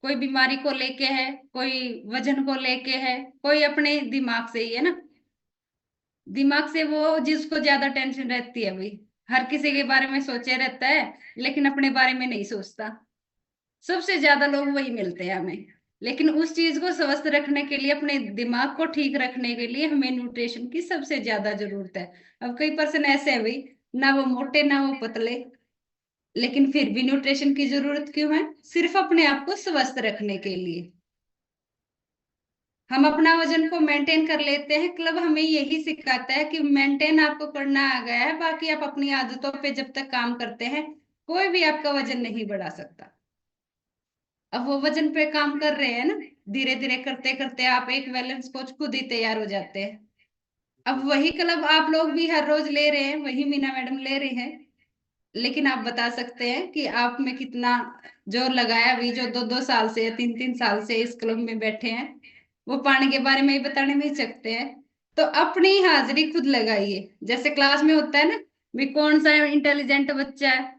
कोई बीमारी को लेके है, कोई वजन को लेके है, कोई अपने दिमाग से ही है ना। दिमाग से वो जिसको ज्यादा टेंशन रहती है भाई, हर किसी के बारे में सोचे रहता है लेकिन अपने बारे में नहीं सोचता। सबसे ज्यादा लोग वही मिलते हैं हमें। लेकिन उस चीज को स्वस्थ रखने के लिए, अपने दिमाग को ठीक रखने के लिए हमें न्यूट्रिशन की सबसे ज्यादा जरूरत है। अब कई पर्सन ऐसे है भाई, ना वो मोटे ना वो पतले, लेकिन फिर भी न्यूट्रिशन की जरूरत क्यों है? सिर्फ अपने आप को स्वस्थ रखने के लिए। हम अपना वजन को मेंटेन कर लेते हैं, क्लब हमें यही सिखाता है कि मेंटेन आपको करना आ गया है, बाकी आप अपनी आदतों पे जब तक काम करते हैं कोई भी आपका वजन नहीं बढ़ा सकता। अब वो वजन पे काम कर रहे हैं ना, धीरे धीरे करते करते आप एक बैलेंस कोच खुद ही तैयार हो जाते हैं। अब वही क्लब आप लोग भी हर रोज ले रहे हैं, वही मीना मैडम ले रही हैं, लेकिन आप बता सकते हैं कि आप में कितना जोर लगाया। अभी जो 2-2 साल से, 3-3 साल से इस क्लब में बैठे हैं, वो पानी के बारे में ही बताने में ही सकते हैं। तो अपनी हाजिरी खुद लगाइए। जैसे क्लास में होता है ना, भी कौन सा इंटेलिजेंट बच्चा है,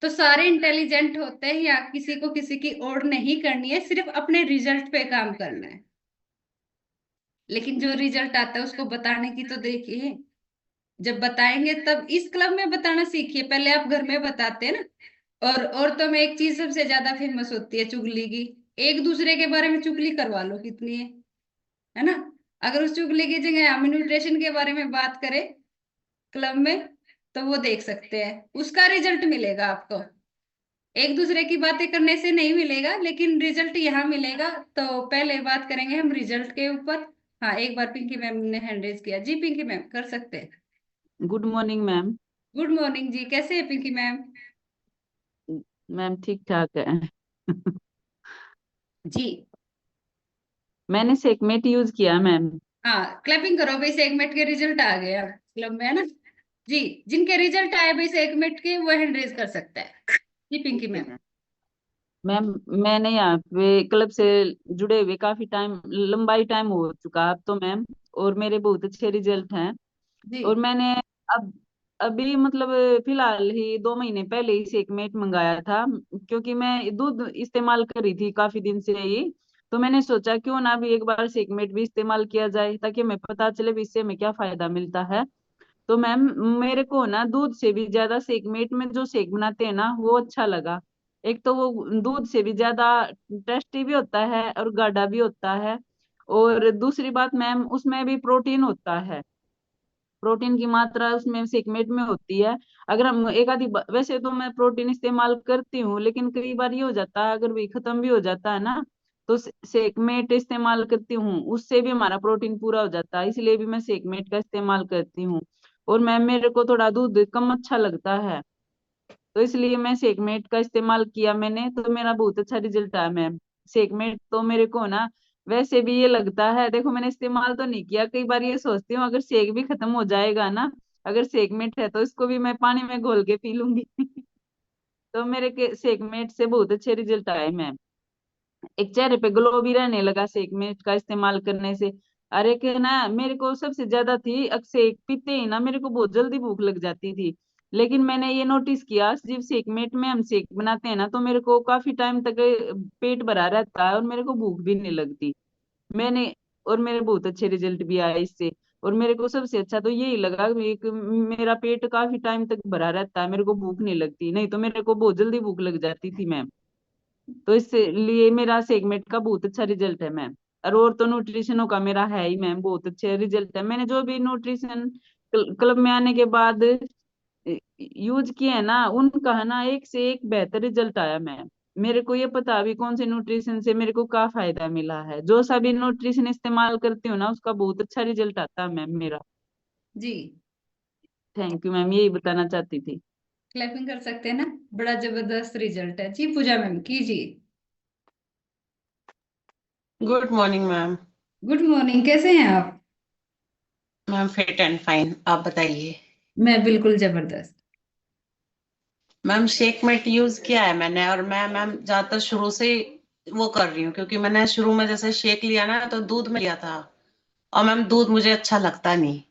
तो सारे इंटेलिजेंट होते हैं, या किसी को किसी की ओर नहीं करनी है, सिर्फ अपने रिजल्ट पे काम करना है। लेकिन जो रिजल्ट आता है उसको बताने की तो देखिए। जब बताएंगे तब इस क्लब में बताना सीखिए, पहले आप घर में बताते हैं ना। और औरतों में एक चीज सबसे ज्यादा फेमस होती है चुगली की। एक दूसरे के बारे में चुगली करवा लो कितनी है ना। अगर उस चुगली की जगह हम न्यूट्रिशन के बारे में बात करें क्लब में, तो वो देख सकते हैं, उसका रिजल्ट मिलेगा आपको। एक दूसरे की बातें करने से नहीं मिलेगा, लेकिन रिजल्ट यहाँ मिलेगा। तो पहले बात करेंगे हम रिजल्ट के ऊपर। हाँ, एक बार पिंकी मैम ने हैंड रेज किया। जी पिंकी मैम कर सकते हैं। Good morning ma'am. Good morning जी, कैसे है पिंकी मैम? मैम ठीक ठाक है। जी मैंने सेकमेट यूज किया मैम। हाँ, क्लैपिंग करो भाई, सेगमेंट के रिजल्ट आ गए अब क्लब में, है ना। जी, जिनके रिजल्ट आए भाई सेगमेंट के, वो हैंड रेज कर सकता है। जी पिंकी मैम। मैम मैंने यहाँ पे क्लब से जुड़े हुए काफी टाइम, लंबाई टाइम हो चुका अब तो मैम, और मेरे बहुत अच्छे रिजल्ट हैं। जी और मैंने अब अभी मतलब फिलहाल ही 2 महीने पहले ही सेकमेट मंगाया था, क्योंकि मैं दूध इस्तेमाल कर रही थी काफी दिन से ही। तो मैंने सोचा क्यों ना भी एक बार सेकमेट भी इस्तेमाल किया जाए, ताकि हमें पता चले भी इससे हमें क्या फायदा मिलता है। तो मैम मेरे को ना दूध से भी ज्यादा सेकमेट में जो शेक बनाते हैं ना वो अच्छा लगा। एक तो वो दूध से भी ज्यादा टेस्टी भी होता है और गाढ़ा भी होता है। और दूसरी बात मैम, उसमें भी प्रोटीन होता है। प्रोटीन की मात्रा उसमें सेकमेट में होती है। अगर हम एक आधी वैसे तो मैं प्रोटीन इस्तेमाल करती हूँ, लेकिन कई बार ये हो जाता है अगर भी खत्म भी हो जाता है ना, तो सेकमेट इस्तेमाल करती हूँ, उससे भी हमारा प्रोटीन पूरा हो जाता है, इसलिए भी मैं सेकमेट का इस्तेमाल करती हूँ। और मैम मेरे को थोड़ा दूध कम अच्छा लगता है, तो इसलिए मैं सेकमेट का इस्तेमाल किया मैंने, तो मेरा बहुत अच्छा रिजल्ट आया मैम। सेकमेट तो मेरे को ना वैसे भी ये लगता है, देखो मैंने इस्तेमाल तो नहीं किया, कई बार ये सोचती हूँ अगर सेक भी खत्म हो जाएगा ना, अगर सेकमेट है तो इसको भी मैं पानी में घोल के पी लूंगी। तो मेरे के सेकमेट से बहुत अच्छे रिजल्ट आए मैम। एक चेहरे पे ग्लो भी रहने लगा सेकमेट का इस्तेमाल करने से। अरे के ना मेरे को सबसे ज्यादा थी सेक पीते ही ना मेरे को बहुत जल्दी भूख लग जाती थी। लेकिन मैंने ये नोटिस किया, जब सेकमेट में हम सेक बनाते हैं ना तो मेरे को काफी टाइम तक पेट भरा रहता है और मेरे को भूख भी नहीं लगती। मैंने और मेरे बहुत अच्छे रिजल्ट भी आए इससे। और मेरे को सबसे अच्छा तो यही लगा कि मेरा पेट काफी टाइम तक भरा रहता है, मेरे को भूख नहीं लगती, नहीं तो मेरे को बहुत जल्दी भूख लग जाती थी मैम। तो इसलिए मेरा सेगमेंट का बहुत अच्छा रिजल्ट है मैम। और तो न्यूट्रिशनों का मेरा है ही मैम, बहुत अच्छे रिजल्ट है। मैंने जो भी न्यूट्रिशन क्लब में आने के बाद यूज किए हैं ना, उनका है ना एक से एक बेहतर रिजल्ट आया मैम। मेरे को ये पता अभी कौन से न्यूट्रिशन से मेरे को क्या फायदा मिला है। जो सा भी न्यूट्रिशन इस्तेमाल करती हूँ ना, उसका बहुत अच्छा रिजल्ट आता है मैम मेरा। जी। थैंक यू मैम, यही बताना चाहती थी। क्लैपिंग कर सकते हैं ना, बड़ा जबरदस्त रिजल्ट है जी। पूजा मैम कीजिए। Good morning ma'am. Good morning, कैसे हैं आप? मैम फिट एंड फाइन, आप बताइए। मैं बिल्कुल जबरदस्त। मैम शेक मेट यूज किया है मैंने, और मैं मैम ज्यादातर शुरू से वो कर रही हूँ, क्योंकि मैंने शुरू में जैसे शेक लिया ना तो दूध में लिया था, और मैम दूध मुझे अच्छा लगता नहीं।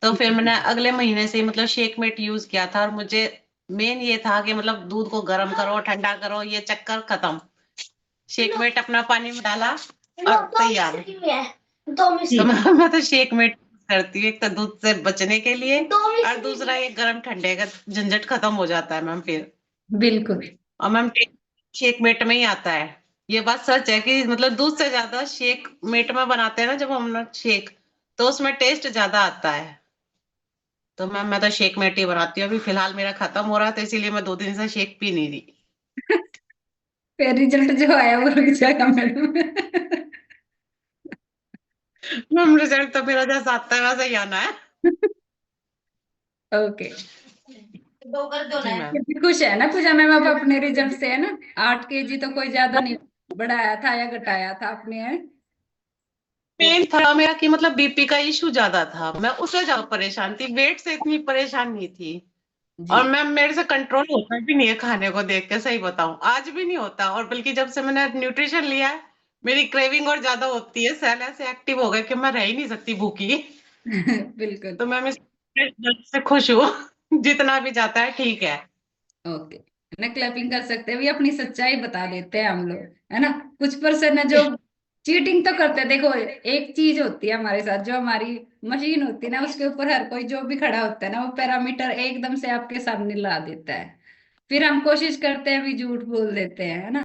तो फिर मैंने अगले महीने से मतलब शेक मेट यूज किया था, और मुझे मेन ये था कि मतलब दूध को गर्म करो ठंडा करो, ये चक्कर खत्म। शेक मेट अपना पानी में डाला और तैयार। तो मैं तो शेक मेट करती हूँ, एक तो दूध से बचने के लिए, और दूसरा ये गर्म ठंडे का झंझट खत्म हो जाता है मैम फिर। बिल्कुल। और मैम शेक मेट में ही आता है। ये बात सच है कि मतलब दूध से ज्यादा शेक मेट में बनाते हैं ना जब हम लोग शेक, तो उसमें टेस्ट ज्यादा आता है। तो मैम मैं तो शेक मेट ही बनाती हूँ। अभी फिलहाल मेरा खत्म हो रहा था, इसीलिए मैं 2 दिन से शेक पी नहीं रही। फिर रिजल्ट जो आया वो रुक जाएगा मैडम। मैम रिजल्ट तो मेरा जैसा आता है वैसा ही आना है। ओके। दो कर दो जी ना। मैम। खुश है ना पूजा मैम आप अपने रिजल्ट से, है ना? 8 kg तो कोई ज्यादा नहीं बढ़ाया था या घटाया था आपने, है? पेन था मेरा कि मतलब बीपी का इशू ज्यादा था, मैं उससे ज्यादा परेशान थी, वेट से इतनी परेशान नहीं थी। जी। और मैम मेरे से कंट्रोल होता भी नहीं है खाने को देख के, सही बताऊं आज भी नहीं होता। और बल्कि जब से मैंने न्यूट्रिशन लिया है, मेरी क्रेविंग और ज्यादा होती है, सेल ऐसे एक्टिव हो गए कि मैं रह ही नहीं सकती भूखी। बिल्कुल। तो मैम इस रिजल्ट से खुश हूँ। जितना भी जाता है ठीक है। ओके। ना क्लैपिंग कर सकते हैं, भी अपनी सच्चाई बता देते हैं हम लोग, है ना? कुछ पर्सन है जो चीटिंग तो करते हैं। देखो, एक चीज होती है हमारे साथ, जो हमारी मशीन होती है ना, उसके ऊपर हर कोई जो भी खड़ा होता है ना, वो पैरामीटर एकदम से आपके सामने ला देता है। फिर हम कोशिश करते हैं भी झूठ बोल देते हैं, है ना?